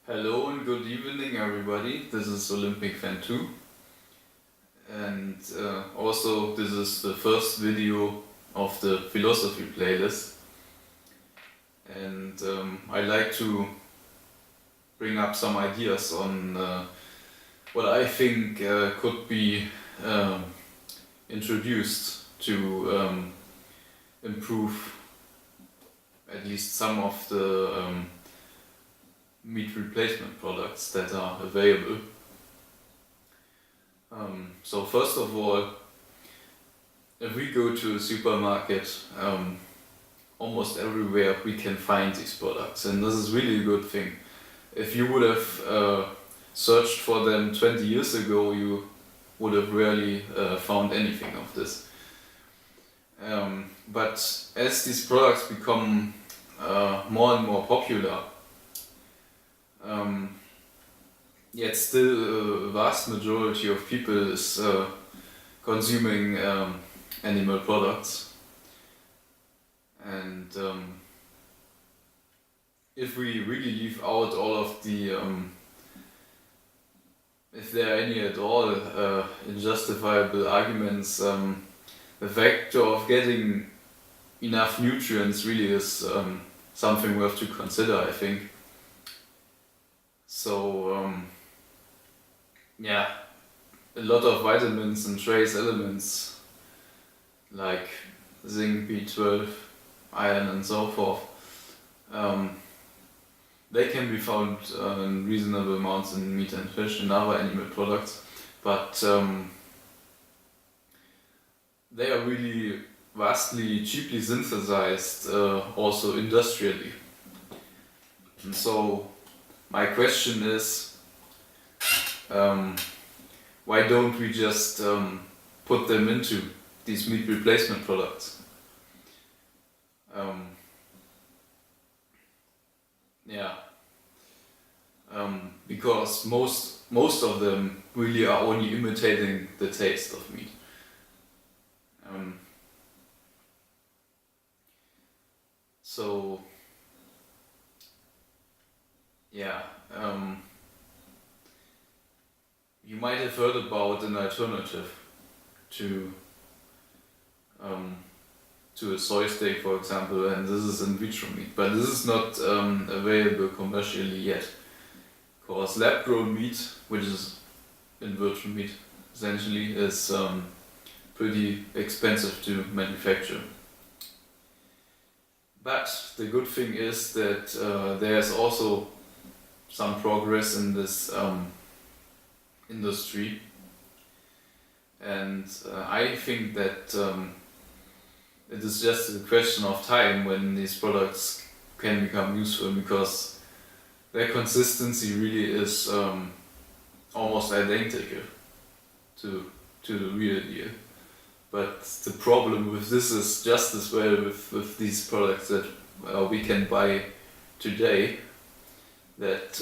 Hello and good evening, everybody. This is Olympic Fan 2, and also this is the first video of the philosophy playlist. And I like to bring up some ideas on what I think could be introduced to improve at least some of the meat replacement products that are available. So first of all, if we go to a supermarket, almost everywhere we can find these products, and this is really a good thing. If you would have searched for them 20 years ago, you would have rarely found anything of this. But as these products become more and more popular, yet still a vast majority of people is consuming animal products, and if we really leave out all of the if there are any at all unjustifiable arguments, the factor of getting enough nutrients really is something worth to consider, I think. So yeah, a lot of vitamins and trace elements like zinc, B12, iron and so forth, they can be found in reasonable amounts in meat and fish and other animal products, but they are really vastly cheaply synthesized also industrially. And so my question is, why don't we just put them into these meat replacement products? Because most of them really are only imitating the taste of meat. So yeah, you might have heard about an alternative to a soy steak, for example, and this is in vitro meat, but this is not available commercially yet. Because lab-grown meat, which is in vitro meat, essentially, is pretty expensive to manufacture. But the good thing is that there's also some progress in this industry, and I think that it is just a question of time when these products can become useful, because their consistency really is almost identical to the real deal. But the problem with this is just as well with these products that we can buy today, that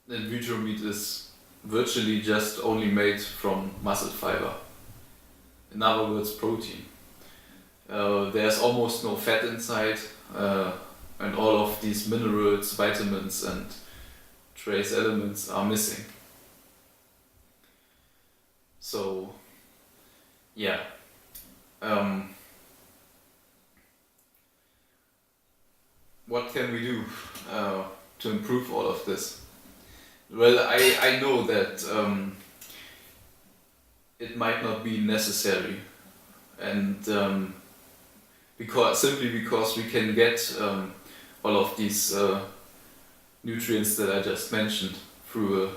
in vitro meat is virtually just only made from muscle fiber. In other words, protein. There's almost no fat inside, and all of these minerals, vitamins and trace elements are missing. So yeah, what can we do to improve all of this? Well, I know that it might not be necessary, and simply because we can get all of these nutrients that I just mentioned through a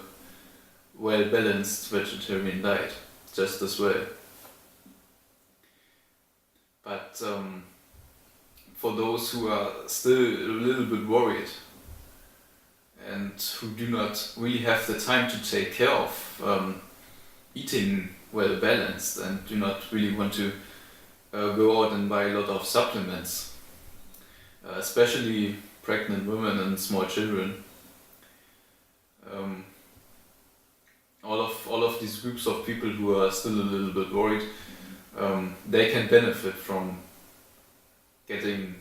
well-balanced vegetarian diet, just as well. But for those who are still a little bit worried and who do not really have the time to take care of eating well balanced and do not really want to go out and buy a lot of supplements, especially pregnant women and small children, all of these groups of people who are still a little bit worried, they can benefit from getting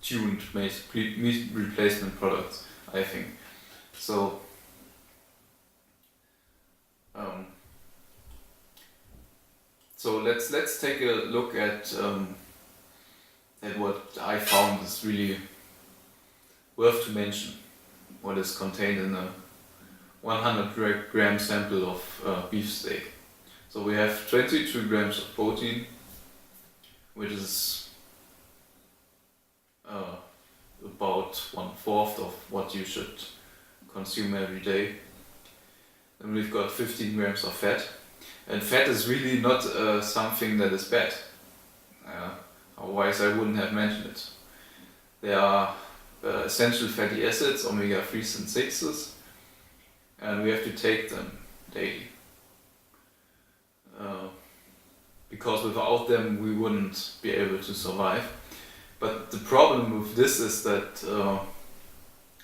tuned meat replacement products, I think. So um, let's take a look at what I found is really worth to mention. What is contained in a 100 gram sample of beef steak. So we have 22 grams of protein, which is about 1/4 of what you should consume every day. Then we've got 15 grams of fat, and fat is really not something that is bad. Otherwise I wouldn't have mentioned it. There are essential fatty acids, omega 3s and 6s, and we have to take them daily. Because without them we wouldn't be able to survive. But the problem with this is that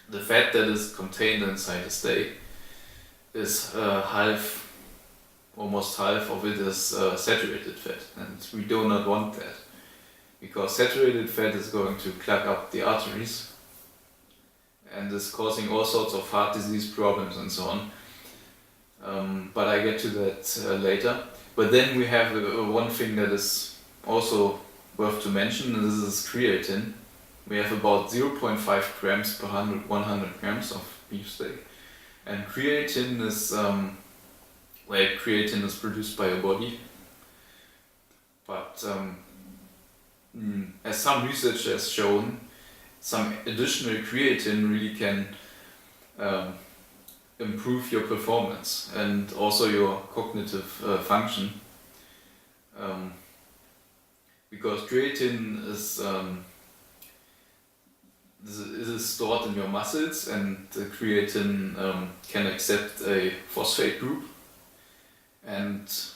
the fat that is contained inside the steak is almost half of it is saturated fat, and we do not want that, because saturated fat is going to clog up the arteries and is causing all sorts of heart disease problems and so on. But I get to that later. But then we have one thing that is also worth to mention, and this is creatine. We have about 0.5 grams per 100 grams of beef steak. And creatine is, creatine is produced by your body. But as some research has shown, some additional creatine really can improve your performance and also your cognitive function, because creatine is stored in your muscles, and the creatine can accept a phosphate group, and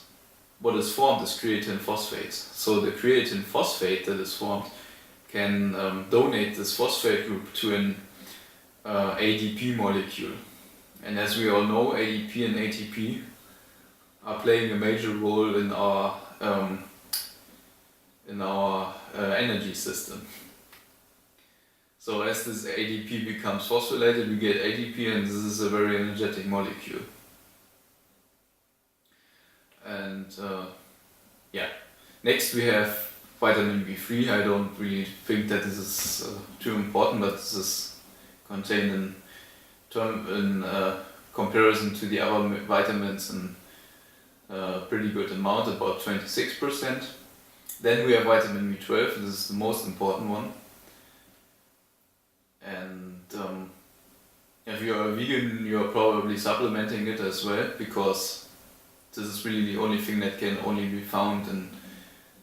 what is formed is creatine phosphate. So the creatine phosphate that is formed can donate this phosphate group to an ADP molecule. And as we all know, ADP and ATP are playing a major role in our energy system. So as this ADP becomes phosphorylated, we get ADP, and this is a very energetic molecule. And next we have vitamin B3. I don't really think that this is too important, but this is contained in comparison to the other vitamins in a pretty good amount, about 26%. Then we have vitamin B12, this is the most important one. And if you're a vegan, you're probably supplementing it as well, because this is really the only thing that can only be found in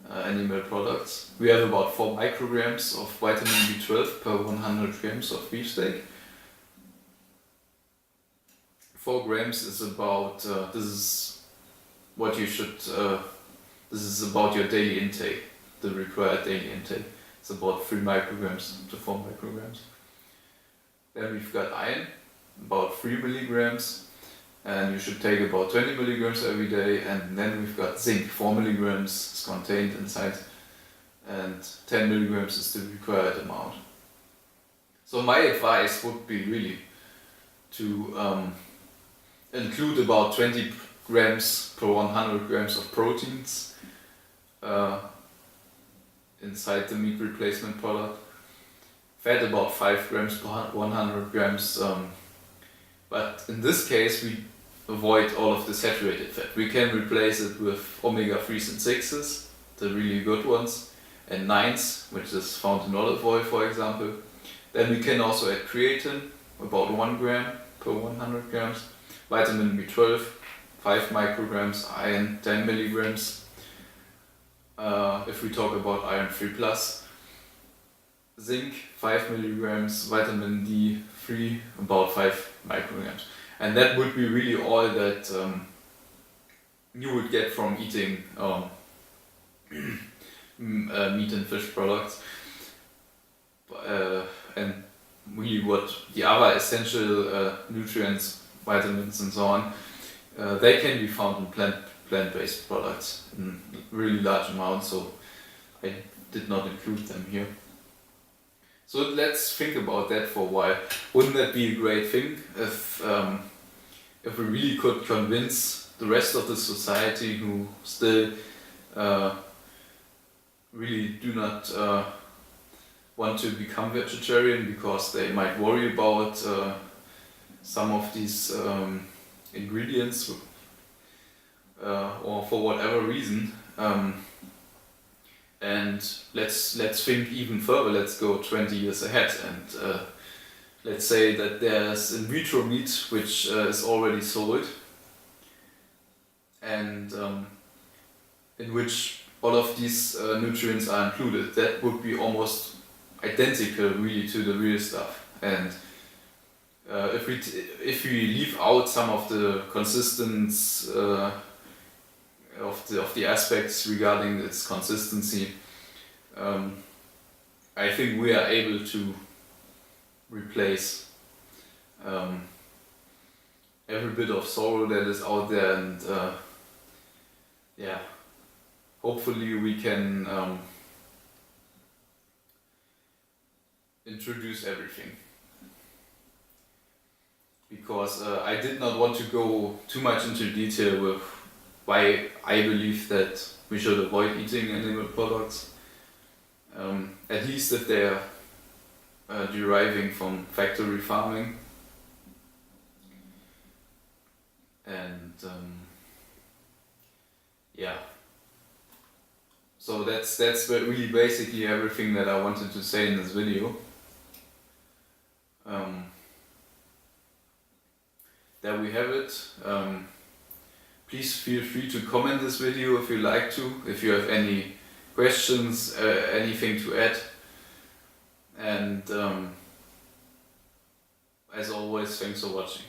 animal products. We have about 4 micrograms of vitamin B12 per 100 grams of beef steak. 4 grams is about, this is what you should, this is about your daily intake, the required daily intake. It's about 3 micrograms to 4 micrograms. Then we've got iron, about 3 milligrams, and you should take about 20 milligrams every day. And then we've got zinc, 4 milligrams is contained inside, and 10 milligrams is the required amount. So my advice would be really to include about 20 grams per 100 grams of proteins inside the meat replacement product. Fat about 5 grams per 100 grams, but in this case we avoid all of the saturated fat. We can replace it with omega 3s and 6s, the really good ones, and 9s, which is found in olive oil, for example. Then we can also add creatine, about 1 gram per 100 grams, vitamin B12, 5 micrograms, iron, 10 milligrams. If we talk about iron 3+, zinc, 5 milligrams, vitamin D3, about 5 micrograms. And that would be really all that you would get from eating meat and fish products. And really what the other essential nutrients, vitamins and so on, they can be found in plant-based products in really large amounts, so I did not include them here. So let's think about that for a while. Wouldn't that be a great thing if we really could convince the rest of the society who still really do not want to become vegetarian because they might worry about some of these ingredients or for whatever reason. And let's think even further. Let's go 20 years ahead, and let's say that there's in vitro meat which is already sold, and in which all of these nutrients are included. That would be almost identical, really, to the real stuff. And if we leave out some of the consistence of the aspects regarding its consistency, I think we are able to replace every bit of sorrow that is out there, and yeah, hopefully we can introduce everything. Because I did not want to go too much into detail with why I believe that we should avoid eating animal products, at least if they are deriving from factory farming. And yeah, so that's really basically everything that I wanted to say in this video. There we have it. Please feel free to comment this video if you like to, if you have any questions, anything to add. And as always, thanks for watching.